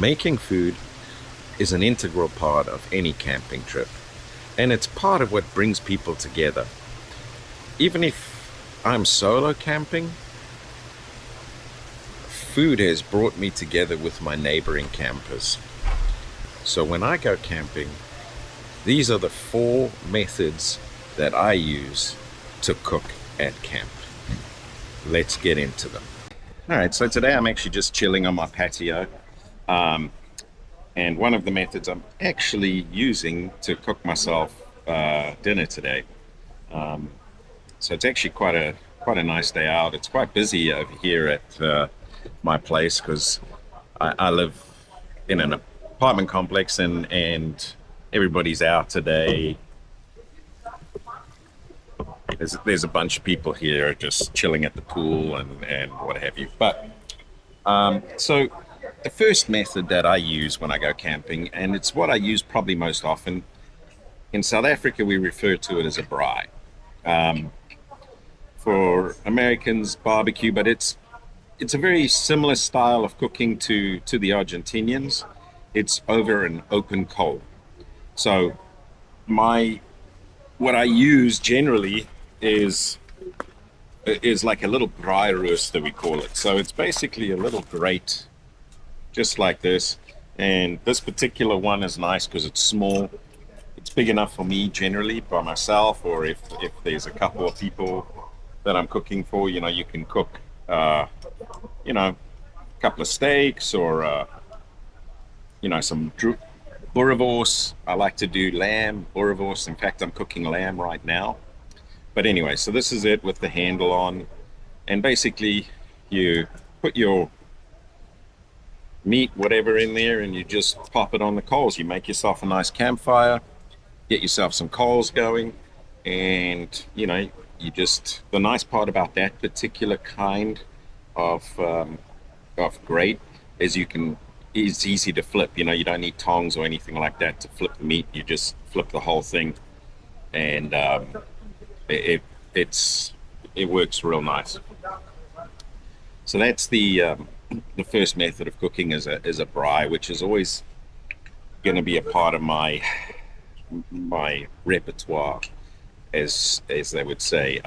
Making food is an integral part of any camping trip, and it's part of what brings people together. Even if I'm solo camping, food has brought me together with my neighboring campers. So when I go camping, these are the 4 methods that I use to cook at camp. Let's get into them. All right, so today I'm actually just chilling on my patio. And one of the methods I'm actually using to cook myself dinner today. So it's actually quite a nice day out. It's quite busy over here at my place because I live in an apartment complex and everybody's out today. There's a bunch of people here just chilling at the pool and what have you. But so the first method that I use when I go camping, and it's what I use probably most often, in South Africa we refer to it as a braai. For Americans, barbecue, but it's a very similar style of cooking to the Argentinians. It's over an open coal. So what I use generally is like a little braai rooster, we call it. So it's basically a little grate, just like this. And this particular one is nice because it's small. It's big enough for me generally by myself, or if there's a couple of people that I'm cooking for, you can cook, a couple of steaks or, some boerewors. I like to do lamb, boerewors. In fact, I'm cooking lamb right now. But anyway, so this is it with the handle on. And basically, you put your meat, whatever, in there, and you just pop it on the coals. You make yourself a nice campfire, get yourself some coals going, and, the nice part about that particular kind of grate is it's easy to flip. You don't need tongs or anything like that to flip the meat. You just flip the whole thing, and it works real nice. So that's the first method of cooking is a braai, which is always going to be a part of my repertoire, as they would say.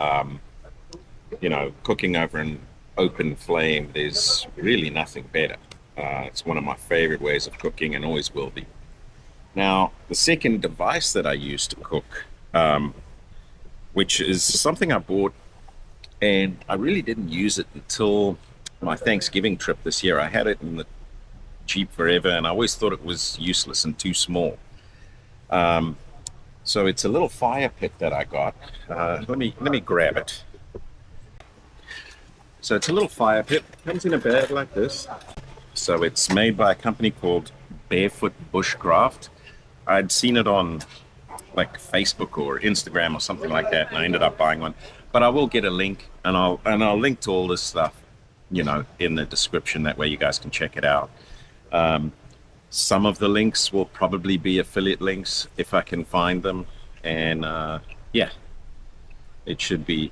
Cooking over an open flame, there's really nothing better. It's one of my favorite ways of cooking and always will be. Now, the second device that I use to cook, which is something I bought, and I really didn't use it until my Thanksgiving trip this year. I had it in the Jeep forever, and I always thought it was useless and too small. So it's a little fire pit that I got. Let me grab it. So it's a little fire pit. It comes in a bag like this. So it's made by a company called Barefoot Bushcraft. I'd seen it on like Facebook or Instagram or something like that, and I ended up buying one. But I will get a link, and I'll link to all this stuff, in the description. That way you guys can check it out. Some of the links will probably be affiliate links if I can find them, and it should be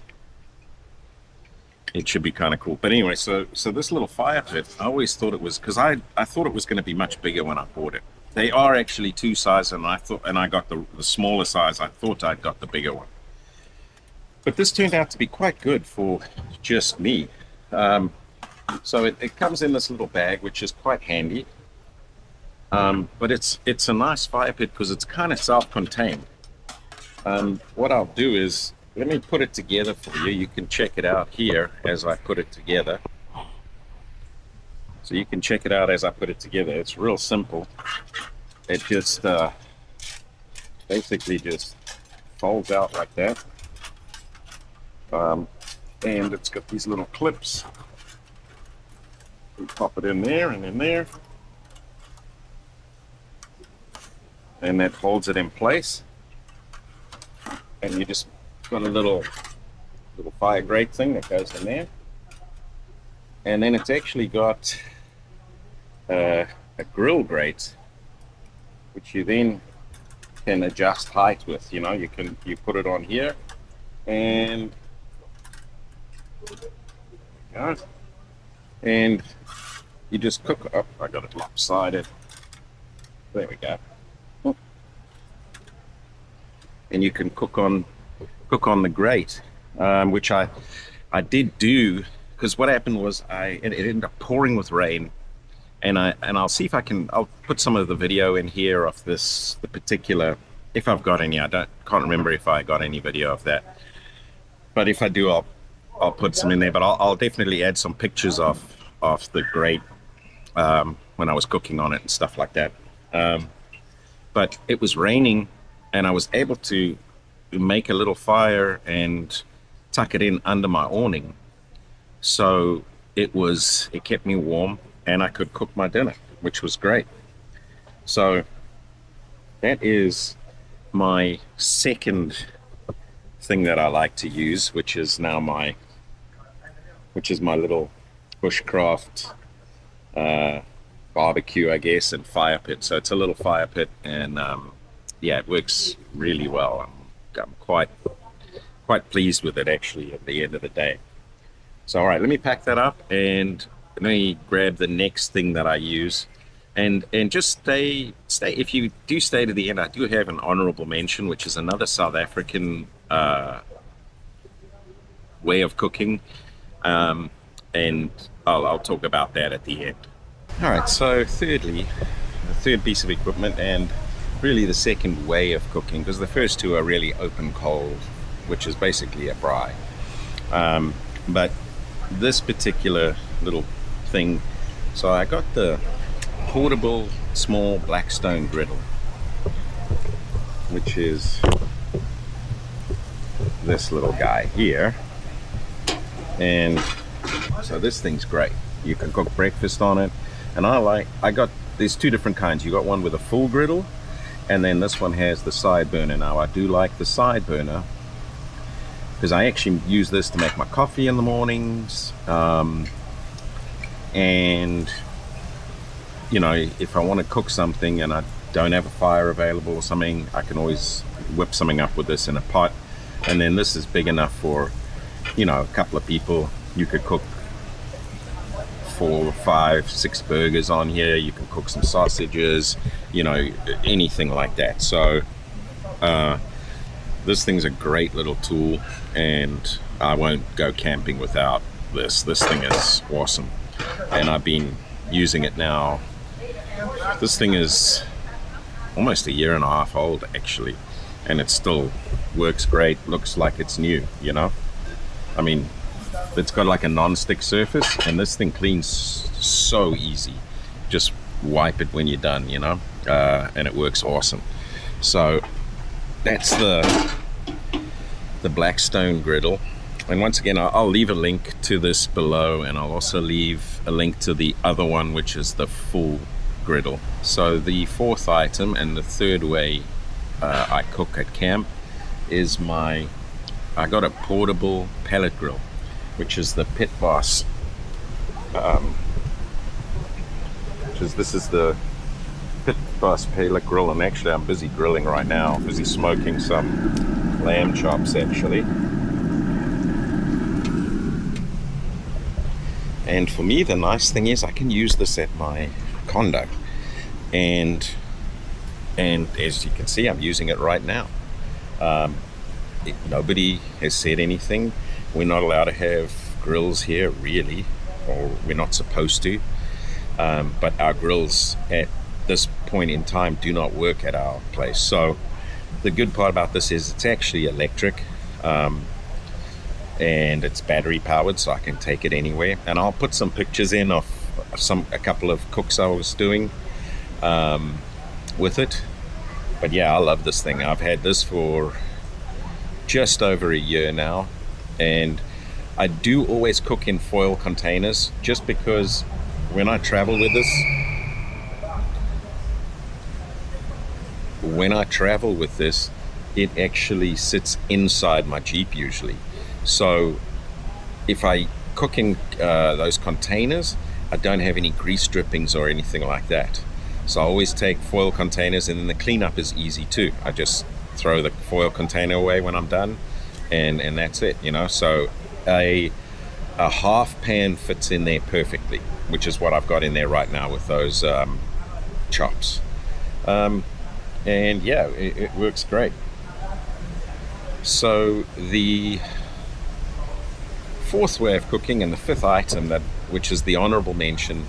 kind of cool. But anyway, so this little fire pit, I always thought it was, because I thought it was going to be much bigger when I bought it. They are actually 2 sizes, and I got the smaller size. I thought I'd got the bigger one, but this turned out to be quite good for just me. So it comes in this little bag, which is quite handy. But it's a nice fire pit because it's kind of self-contained. What I'll do is, let me put it together for you. You can check it out here as I put it together. So you can check it out as I put it together. It's real simple. It just basically just folds out like that. And it's got these little clips. You pop it in there and in there. And that holds it in place. And you just got a little fire grate thing that goes in there. And then it's actually got a grill grate, which you then can adjust height with. You put it on here, and you just cook up. I got it lopsided. There we go. And you can cook on the grate, which I did do, because what happened was it ended up pouring with rain, and I'll see if I'll put some of the video in here of the particular, if I've got any. Can't remember if I got any video of that, but if I do, I'll put some in there. But I'll definitely add some pictures of the grate when I was cooking on it and stuff like that. But it was raining, and I was able to make a little fire and tuck it in under my awning, so it kept me warm, and I could cook my dinner, which was great. So that is my second thing that I like to use, which is my little bushcraft barbecue, I guess, and fire pit. So it's a little fire pit, and yeah, it works really well. I'm quite pleased with it, actually, at the end of the day. So all right, let me pack that up and let me grab the next thing that I use, and just stay. If you do stay to the end, I do have an honorable mention, which is another South African way of cooking, and I'll talk about that at the end. All right, so thirdly, the third piece of equipment, and really the second way of cooking, because the first two are really open coal, which is basically a braai. But this particular little thing, so I got the portable small Blackstone griddle, which is this little guy here. And so this thing's great. You can cook breakfast on it, and there's two different kinds. You got one with a full griddle, and then this one has the side burner. Now I do like the side burner because I actually use this to make my coffee in the mornings, and you know, if I want to cook something and I don't have a fire available or something, I can always whip something up with this in a pot. And then this is big enough for, you know, a couple of people. You could cook 4, 5, 6 burgers on here. You can cook some sausages, you know, anything like that. So this thing's a great little tool, and I won't go camping without this. This thing is awesome, and I've been using it now. This thing is almost 1.5 years old, actually, and it still works great. Looks like it's new, you know. I mean, it's got like a non-stick surface, and this thing cleans so easy. Just wipe it when you're done, you know, and it works awesome. So that's the Blackstone griddle. And once again, I'll leave a link to this below, and I'll also leave a link to the other one, which is the full griddle. So the fourth item and the third way I cook at camp is I got a portable pellet grill, which is the Pit Boss. This is the Pit Boss pellet grill, and actually I'm busy grilling right now, busy smoking some lamb chops actually. And for me, the nice thing is I can use this at my condo, and as you can see, I'm using it right now. Nobody has said anything. We're not allowed to have grills here, really, or we're not supposed to. But our grills at this point in time do not work at our place. So the good part about this is it's actually electric, and it's battery powered, so I can take it anywhere. And I'll put some pictures in of a couple of cooks I was doing with it. But yeah, I love this thing. I've had this for just over 1 year now, and I do always cook in foil containers, just because when I travel with this, it actually sits inside my Jeep usually. So if I cook in those containers, I don't have any grease drippings or anything like that. So I always take foil containers, and then the cleanup is easy too. I just throw the foil container away when I'm done, and that's it, you know. So a half pan fits in there perfectly. which is what I've got in there right now with those chops. And yeah, it works great. So the fourth way of cooking, and the fifth item, that which is the honorable mention,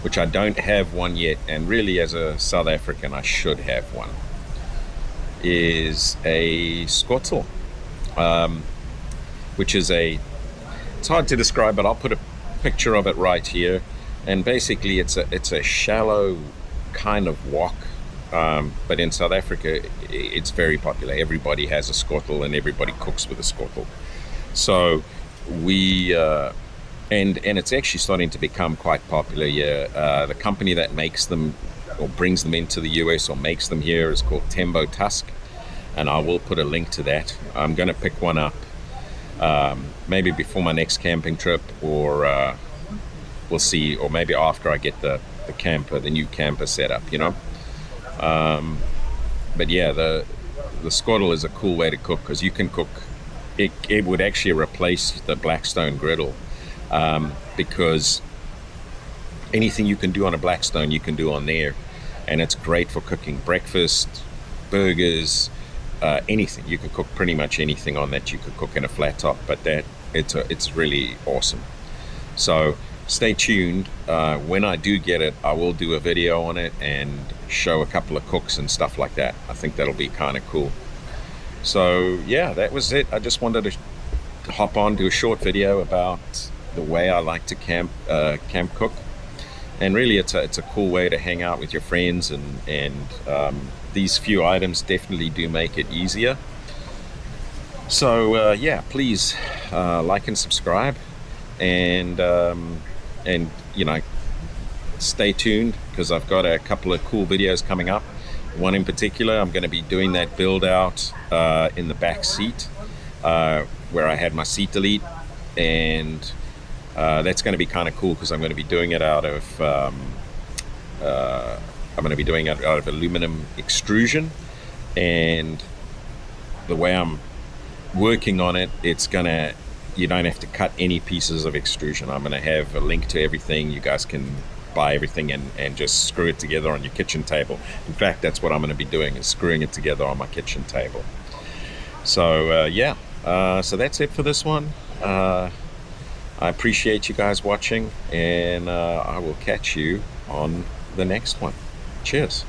which I don't have one yet, and really as a South African I should have one, is a skottle, which is it's hard to describe, but I'll put a picture of it right here. And basically it's a shallow kind of wok, but in South Africa it's very popular. Everybody has a skottle and everybody cooks with a skottle. So we and it's actually starting to become quite popular here. The company that makes them or brings them into the US or makes them here is called Tembo Tusk, and I will put a link to that. I'm going to pick one up maybe before my next camping trip, or we'll see, or maybe after I get the new camper set up, you know. But yeah, the skottle is a cool way to cook, because you can cook it. It would actually replace the Blackstone griddle, because anything you can do on a Blackstone you can do on there, and it's great for cooking breakfast, burgers, anything. You can cook pretty much anything on that. You could cook in a flat top, but it's really awesome. So stay tuned. When I do get it, I will do a video on it and show a couple of cooks and stuff like that. I think that'll be kind of cool. So yeah, that was it. I just wanted to hop on, do a short video about the way I like to camp cook. And really it's a cool way to hang out with your friends, and these few items definitely do make it easier. So yeah, please like and subscribe, and you know, stay tuned, because I've got a couple of cool videos coming up. One in particular, I'm going to be doing that build out in the back seat, where I had my seat delete, and that's going to be kind of cool, because I'm going to be doing it out of aluminum extrusion. And the way I'm working on it, you don't have to cut any pieces of extrusion. I'm going to have a link to everything. You guys can buy everything and just screw it together on your kitchen table. In fact, that's what I'm going to be doing, is screwing it together on my kitchen table. So yeah, so that's it for this one. I appreciate you guys watching, and I will catch you on the next one. Cheers.